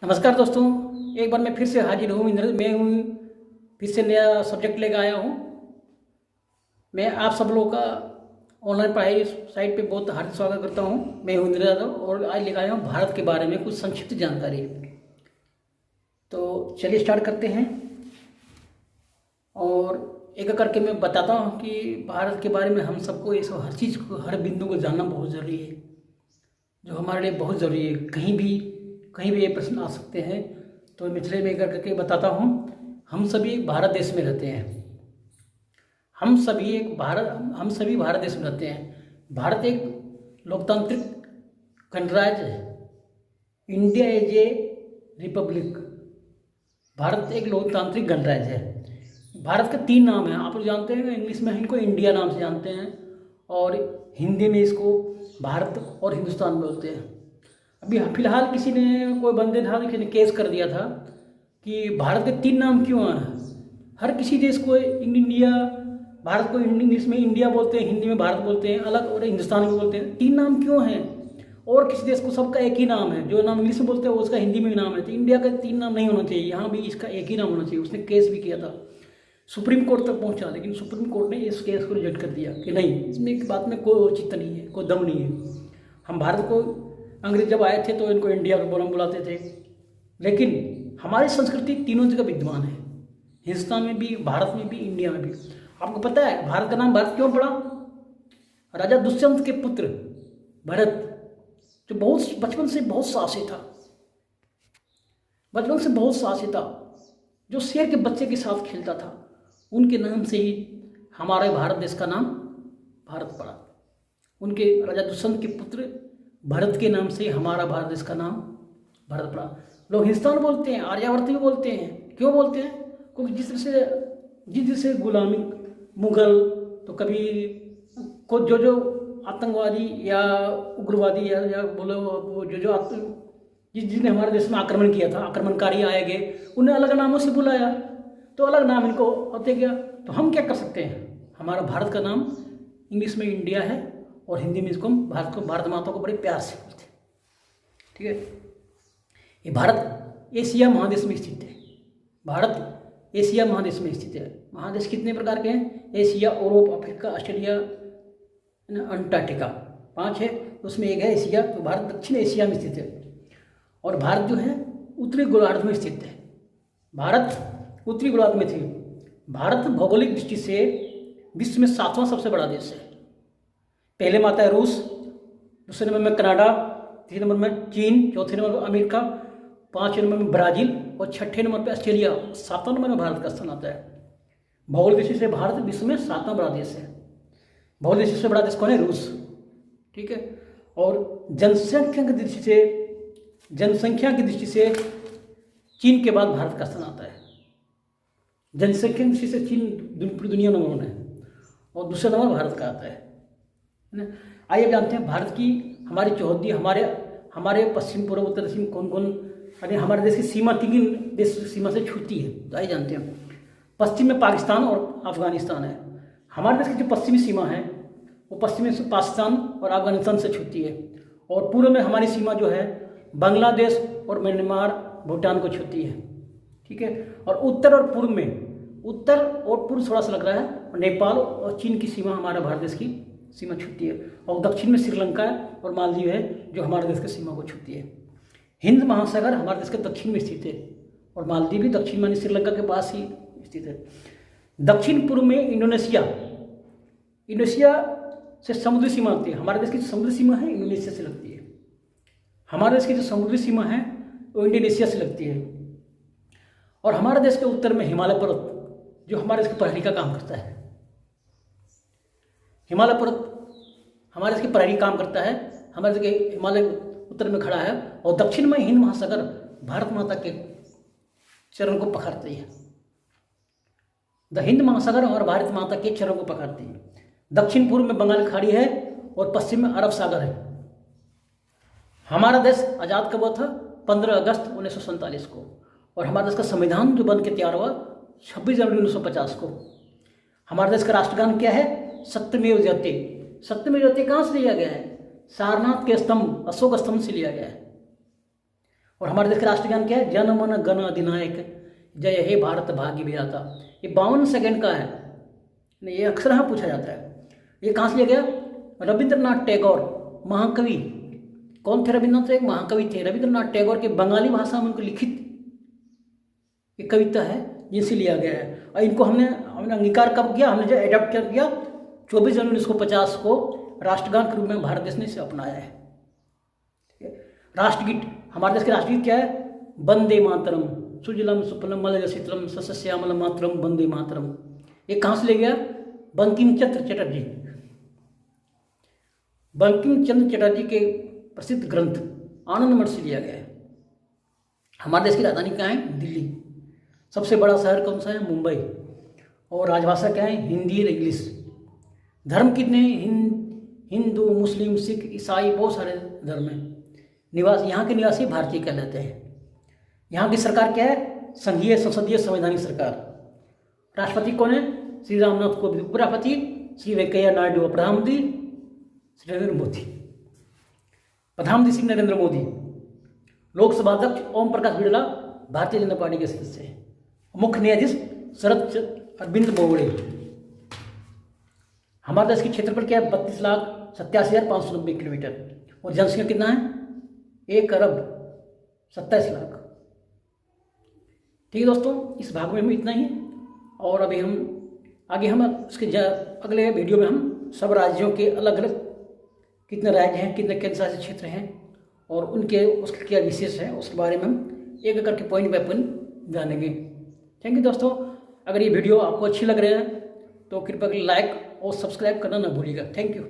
नमस्कार दोस्तों, एक बार मैं फिर से हाजिर हूँ। मैं हूँ फिर से नया सब्जेक्ट लेकर आया हूँ। मैं आप सब लोगों का ऑनलाइन पढ़ाई साइट पे बहुत हार्दिक स्वागत करता हूँ। मैं हूँ इंद्र यादव और आज लेकर आया हूँ भारत के बारे में कुछ संक्षिप्त जानकारी। तो चलिए स्टार्ट करते हैं और एक एक करके मैं बताता हूँ कि भारत के बारे में हम सबको ये सब हर चीज़ को, हर बिंदु को जानना बहुत ज़रूरी है, जो हमारे लिए बहुत ज़रूरी है। कहीं भी ये प्रश्न आ सकते हैं, तो मैं चलिए मैं एक करके बताता हूँ। हम सभी भारत देश में रहते हैं। हम सभी भारत देश में रहते हैं। भारत एक लोकतांत्रिक गणराज्य है। India is a Republic. Bharat एक लोकतांत्रिक गणराज्य है। भारत के 3 नाम हैं, आप लोग जानते हैं। इंग्लिश में इनको इंडिया नाम से जानते हैं और हिंदी में इसको भारत और हिंदुस्तान बोलते हैं। अभी फिलहाल किसी ने, कोई बंदे था, किसी ने केस कर दिया था कि भारत के 3 नाम क्यों हैं। हर किसी देश को इंडिया, भारत को इंग्लिश में इंडिया बोलते हैं, हिंदी में भारत बोलते हैं अलग, और हिंदुस्तान में बोलते हैं। 3 नाम क्यों हैं? और किसी देश को सबका एक ही नाम है, जो नाम इंग्लिश में बोलते हैं वो उसका हिंदी में भी नाम है। तो इंडिया का 3 नाम नहीं होना चाहिए, यहाँ भी इसका एक ही नाम होना चाहिए। उसने केस भी किया था, सुप्रीम कोर्ट तक पहुँचा, लेकिन सुप्रीम कोर्ट ने इस केस को रिजेक्ट कर दिया कि नहीं, इसमें एक बात में कोई औचित्य नहीं है, कोई दम नहीं है। हम भारत को, अंग्रेज जब आए थे तो इनको इंडिया को बुलाते थे, लेकिन हमारी संस्कृति तीनों जगह विद्यमान है, हिंदुस्तान में भी, भारत में भी, इंडिया में भी। आपको पता है भारत का नाम भारत क्यों पड़ा? राजा दुष्यंत के पुत्र भरत, जो बचपन से बहुत साहसी था, जो शेर के बच्चे के साथ खेलता था, उनके नाम से ही हमारे भारत देश का नाम भारत पड़ा। उनके राजा दुष्यंत के पुत्र भरत के नाम से हमारा भारत देश का नाम भारत पड़ा। लोग हिंदुस्तान बोलते हैं, आर्यावर्त भी बोलते हैं। क्यों बोलते हैं? क्योंकि जिस तरह से गुलामी, मुगल, तो कभी को जो आतंकवादी या उग्रवादी या बोलो वो जिसने हमारे देश में आक्रमण किया था, आक्रमणकारी आए गए, उन्हें अलग नामों से बुलाया, तो अलग नाम इनको होते गया। तो हम क्या कर सकते हैं? हमारा भारत का नाम इंग्लिश में इंडिया है और हिंदी में इसको भारत माता को बड़े प्यार से बोलते हैं। ठीक है, ये भारत एशिया महादेश में स्थित है। भारत एशिया महादेश में स्थित है। महादेश कितने प्रकार के हैं? Asia, Europe, Africa, Australia, Antarctica, 5 है। उसमें एक है एशिया। तो भारत दक्षिण एशिया में स्थित है और भारत जो है उत्तरी गोलार्ध में स्थित है। भारत उत्तरी गोलार्ध में थे। भारत भौगोलिक दृष्टि से विश्व में 7वां सबसे बड़ा देश है। पहले में आता है रूस, दूसरे नंबर में कनाडा, तीसरे नंबर में चीन, चौथे नंबर में अमेरिका, 5वें नंबर में ब्राज़ील और 6ठे नंबर पर ऑस्ट्रेलिया, 7वां नंबर में भारत का स्थान आता है। भौगोलिक दृष्टि से भारत विश्व में 7वां बड़ा देश है। भौगोलिक दृष्टि से बड़ा देश कौन है? रूस। ठीक है, और जनसंख्या की दृष्टि से चीन के बाद भारत का स्थान आता है। जनसंख्या की दृष्टि से चीन पूरी दुनिया नंबर 1 है और दूसरा नंबर भारत का आता है ना। आइए जानते हैं भारत की, हमारी चौहद्दी, हमारे पश्चिम, पूर्व, उत्तर, दक्षिण कौन कौन, यानी हमारे देश की सीमा 3 देश सीमा से छूती है। तो आइए जानते हैं। पश्चिम में पाकिस्तान और अफगानिस्तान है। हमारे देश की जो पश्चिमी सीमा है वो पश्चिम में पाकिस्तान और अफगानिस्तान से छूती है, और पूर्व में हमारी सीमा जो है बांग्लादेश और म्यांमार, भूटान को छूती है। ठीक है, और उत्तर और पूर्व थोड़ा सा लग रहा है, और नेपाल और चीन की सीमा हमारा भारत देश की सीमा छूती है, और दक्षिण में श्रीलंका और मालदीव है जो हमारे देश की सीमा को छूती है। हिंद महासागर हमारे देश के दक्षिण में स्थित है और मालदीव भी दक्षिण में श्रीलंका के पास ही स्थित है। दक्षिण पूर्व में इंडोनेशिया से समुद्री सीमा लगती है। हमारे देश की जो समुद्री सीमा है इंडोनेशिया से लगती है। हमारे देश की जो समुद्री सीमा है वो इंडोनेशिया से लगती है। और हमारे देश के उत्तर में हिमालय पर्वत, जो हमारे देश की प्रहरी का काम करता है। हिमालय पर्वत हमारे देश की प्रहरी काम करता है। हमारे देश के हिमालय उत्तर में खड़ा है, और दक्षिण में हिंद महासागर भारत माता के चरण को पकड़ती है। द हिंद महासागर और भारत माता के चरण को पकड़ती है। दक्षिण पूर्व में बंगाल की खाड़ी है और पश्चिम में अरब सागर है। हमारा देश आज़ाद कब हुआ था? 15 अगस्त 1947 को। और हमारे देश का संविधान जो बन के तैयार हुआ 26 जनवरी 1950 को। हमारे देश का राष्ट्रगान क्या है? सत्यमेव जयते। सत्यमेव जयते कहाँ से लिया गया है? सारनाथ के स्तंभ, अशोक स्तंभ से लिया गया है। और हमारे देश का राष्ट्रगान क्या है? जन मन गण अधिनायक जय हे भारत भाग्य विधाता। ये 52 सेकंड का है, ये अक्सर यहाँ पूछा जाता है। ये कहाँ से लिया गया? रविंद्रनाथ टैगोर, महाकवि। कौन थे रविंद्रनाथ? एक महाकवि थे रविंद्रनाथ टैगोर के बंगाली भाषा में उनको लिखित एक कविता है जिनसे लिया गया है। और इनको हमने अंगीकार कब किया? हमने जो एडॉप्ट कर किया 24 जनवरी 1950 को राष्ट्रगान के रूप में भारत देश ने इसे अपनाया है। ठीक है। राष्ट्रगीत, हमारे देश के राष्ट्रगीत क्या है? वंदे मातरम, सुजलम सुफलम मलय शीतलम सस्यश्यामलम मातरम वंदे मातरम। ये कहाँ से ले गया? बंकिम चंद्र चटर्जी। बंकिम चंद्र चटर्जी के प्रसिद्ध ग्रंथ आनंद मठ से लिया गया है। हमारे देश की राजधानी क्या है? दिल्ली। सबसे बड़ा शहर कौन सा है? मुंबई। और राजभाषा क्या है? हिंदी और इंग्लिश। धर्म कितने? हिंदू, मुस्लिम, सिख, ईसाई, बहुत सारे धर्म हैं। निवास, यहाँ के निवासी भारतीय कहलाते हैं। यहाँ की सरकार क्या है? संघीय संसदीय संवैधानिक सरकार। राष्ट्रपति कौन है? श्री रामनाथ कोविंद। उपराष्ट्रपति श्री वेंकैया नायडू। प्रधानमंत्री श्री नरेंद्र मोदी। प्रधानमंत्री श्री नरेंद्र मोदी। लोकसभा अध्यक्ष ओम प्रकाश बिरला भारतीय जनता पार्टी के सदस्य हैं। मुख्य न्यायाधीश शरद अरविंद बोबड़े। हमारे देश की क्षेत्रफल क्या है? 32,87,590 किलोमीटर। और जनसंख्या कितना है? 1,27,00,000। ठीक है दोस्तों, इस भाग में हम इतना ही। और अभी हम इसके अगले वीडियो में हम सब राज्यों के अलग अलग कितने राज्य हैं, कितने केंद्र शासित क्षेत्र हैं और उनके उसके क्या विशेष है, उसके बारे में हम एक एक करके पॉइंट बाय पॉइंट जानेंगे। थैंक यू दोस्तों। अगर ये वीडियो आपको अच्छी लग रही है तो कृपया लाइक और सब्सक्राइब करना ना भूलिएगा। Thank you.